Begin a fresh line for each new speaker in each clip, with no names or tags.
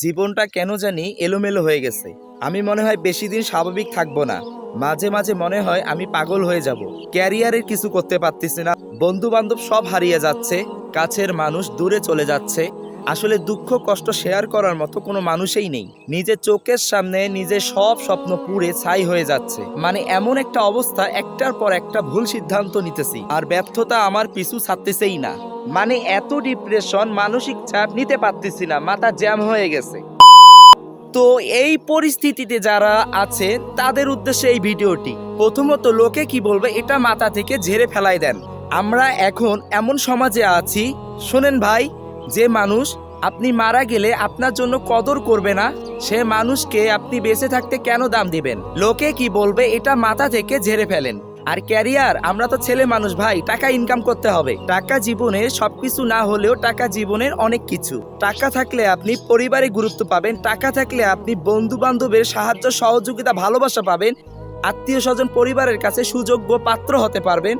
জীবনটা কেন জানি এলোমেলো হয়ে গেছে। আমি মনে হয় বেশি দিন স্বাভাবিক থাকবো না। মাঝে মাঝে মনে হয় আমি পাগল হয়ে যাব। ক্যারিয়ারের কিছু করতে পারতেছি না। বন্ধু বান্ধব সব হারিয়ে যাচ্ছে, কাছের মানুষ দূরে চলে যাচ্ছে। আসলে দুঃখ কষ্ট শেয়ার করার মতো কোনো মানুষই নেই। নিজের চোখের সামনে নিজের সব স্বপ্ন পুড়ে ছাই হয়ে যাচ্ছে। মানে এমন একটা অবস্থা, একটার পর একটা ভুল সিদ্ধান্ত নিতেছি, আর ব্যর্থতা আমার পিছু ছাড়তেছেই না। মানে এত ডিপ্রেশন, মানসিক চাপ নিতে পারতেছি না, মাথা জ্যাম হয়ে গেছে। তো এই পরিস্থিতিতে যারা আছে তাদের উদ্দেশ্যে এই ভিডিওটি। প্রথমত, লোকে কি বলবে এটা মাথা থেকে ঝেড়ে ফেলাই দেন। আমরা এখন এমন সমাজে আছি, শোনেন ভাই, যে মানুষ আপনি মারা গেলে আপনার জন্য কদর করবে না, সে মানুষকে আপনি বেঁচে থাকতে কেন দাম দিবেন? লোকে কি বলবে এটা মাথা থেকে ঝেড়ে ফেলেন। আর ক্যারিয়ার, আমরা তো ছেলে মানুষ ভাই, টাকা ইনকাম করতে হবে। টাকা জীবনের সবকিছু না হলেও টাকা জীবনের অনেক কিছু। টাকা থাকলে আপনি পরিবারে গুরুত্ব পাবেন, টাকা থাকলে আপনি বন্ধু বান্ধবের সাহায্য সহযোগিতা ভালোবাসা পাবেন, আত্মীয় স্বজন পরিবারের কাছে সুযোগ্য পাত্র হতে পারবেন।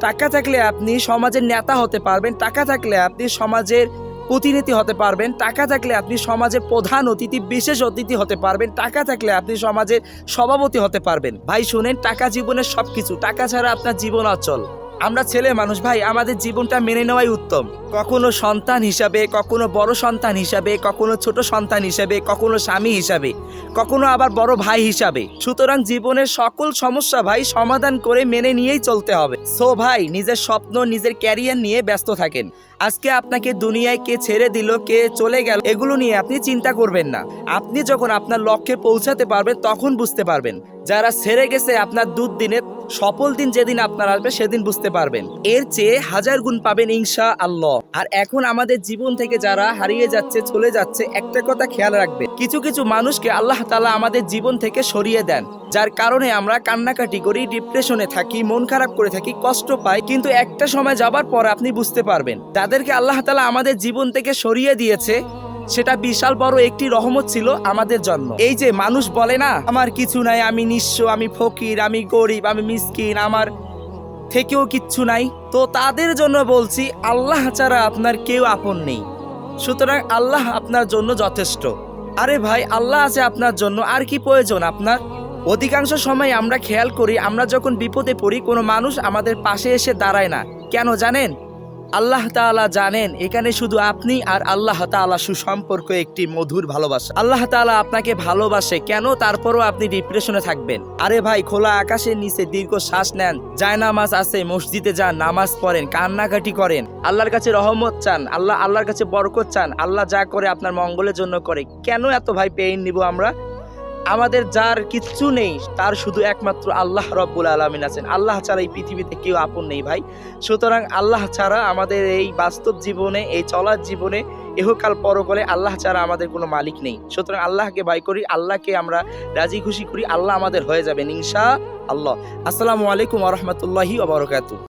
টাকা থাকলে আপনি সমাজের নেতা হতে পারবেন, টাকা থাকলে আপনি সমাজের প্রতিনিধি হতে পারবেন, টাকা থাকলে আপনি সমাজের প্রধান অতিথি বিশেষ অতিথি হতে পারবেন, টাকা থাকলে আপনি সমাজের সভাপতি হতে পারবেন। ভাই শুনেন, টাকা জীবনের সবকিছু, টাকা ছাড়া আপনার জীবন অচল। আমরা ছেলে মানুষ ভাই, আমাদের জীবনটা মেনে নেওয়াই উত্তম। কখনো সন্তান হিসাবে, কখনো বড় সন্তান হিসাবে, কখনো ছোট সন্তান হিসাবে, কখনো স্বামী হিসাবে, কখনো আবার বড় ভাই হিসাবে। সুতরাং জীবনের সকল সমস্যা ভাই সমাধান করে মেনে নিয়েই চলতে হবে। সো ভাই, নিজের স্বপ্ন নিজের ক্যারিয়ার নিয়ে ব্যস্ত থাকেন। আজকে আপনাকে দুনিয়ায় কে ছেড়ে দিল, কে চলে গেল, এগুলো নিয়ে আপনি চিন্তা করবেন না। আপনি যখন আপনার লক্ষ্যে পৌঁছাতে পারবেন তখন বুঝতে পারবেন। যারা ছেড়ে গেছে আপনার দুর্দিনে, সফল দিন যেদিন আপনার আসবে সেদিন বুঝতে পারবেন। এর চেয়ে হাজার গুণ পাবেন ইনশাআল্লাহ। আর এখন আমাদের জীবন থেকে যারা হারিয়ে যাচ্ছে, চলে যাচ্ছে, একটা কথা খেয়াল রাখবে, কিছু কিছু মানুষকে আল্লাহ তাআলা আমাদের জীবন থেকে সরিয়ে দেন, যার কারণে আমরা কান্নাকাটি করি, ডিপ্রেশনে থাকি, মন খারাপ করে থাকি, কষ্ট পাই। কিন্তু একটা সময় যাবার পর আপনি বুঝতে পারবেন তাদেরকে আল্লাহ তাআলা আমাদের জীবন থেকে সরিয়ে দিয়েছে, সেটা বিশাল বড় একটি রহমত ছিল আমাদের জন্য। এই যে মানুষ বলে না, আমার কিছু নাই, আমি নিঃস্ব, আমি ফকির, আমি গরিব, আমি মিসকিন, আমার থেকেও কিচ্ছু নাই, তো তাদের জন্য বলছি আল্লাহ ছাড়া আপনার কেউ আপন নেই। সুতরাং আল্লাহ আপনার জন্য যথেষ্ট। আরে ভাই, আল্লাহ আছে আপনার জন্য, আর কি প্রয়োজন আপনার? অধিকাংশ সময় আমরা খেয়াল করি, আমরা যখন বিপদে পড়ি কোনো মানুষ আমাদের পাশে এসে দাঁড়ায় না। কেন জানেন? আল্লাহ তাআলা জানেন এখানে শুধু আপনি আর আল্লাহ তাআলা সুসম্পর্ক, একটি মধুর ভালোবাসা। আল্লাহ তাআলা আপনাকে ভালোবাসে কেন, তারপরও আপনি ডিপ্রেশনে থাকবেন? আরে ভাই, খোলা আকাশের নিচে দীর্ঘ শ্বাস নেন, জায়নামাজ আছে, মসজিদে যান, নামাজ পড়েন, কান্নাকাটি করেন, আল্লাহর কাছে রহমত চান, আল্লাহর কাছে বরকত চান। আল্লাহ যা করে আপনার মঙ্গলের জন্য করে। কেন এত ভাই পেইন নিব আমরা? আমাদের যার কিচ্ছু নেই, তার শুধু একমাত্র আল্লাহ রব্বুল আলামিন আছেন। আল্লাহ ছাড়া এই পৃথিবীতে কেউ আপন নেই ভাই। সুতরাং আল্লাহ ছাড়া আমাদের এই বাস্তব জীবনে, এই চলার জীবনে, ইহকাল পরকালে আল্লাহ ছাড়া আমাদের কোনো মালিক নেই। সুতরাং আল্লাহকে ভয় করি, আল্লাহকে আমরা রাজি খুশি করি, আল্লাহ আমাদের হয়ে যাবেন ইনশাআল্লাহ। আসসালামু আলাইকুম ওয়া রাহমাতুল্লাহি ওয়া বারাকাতুহু।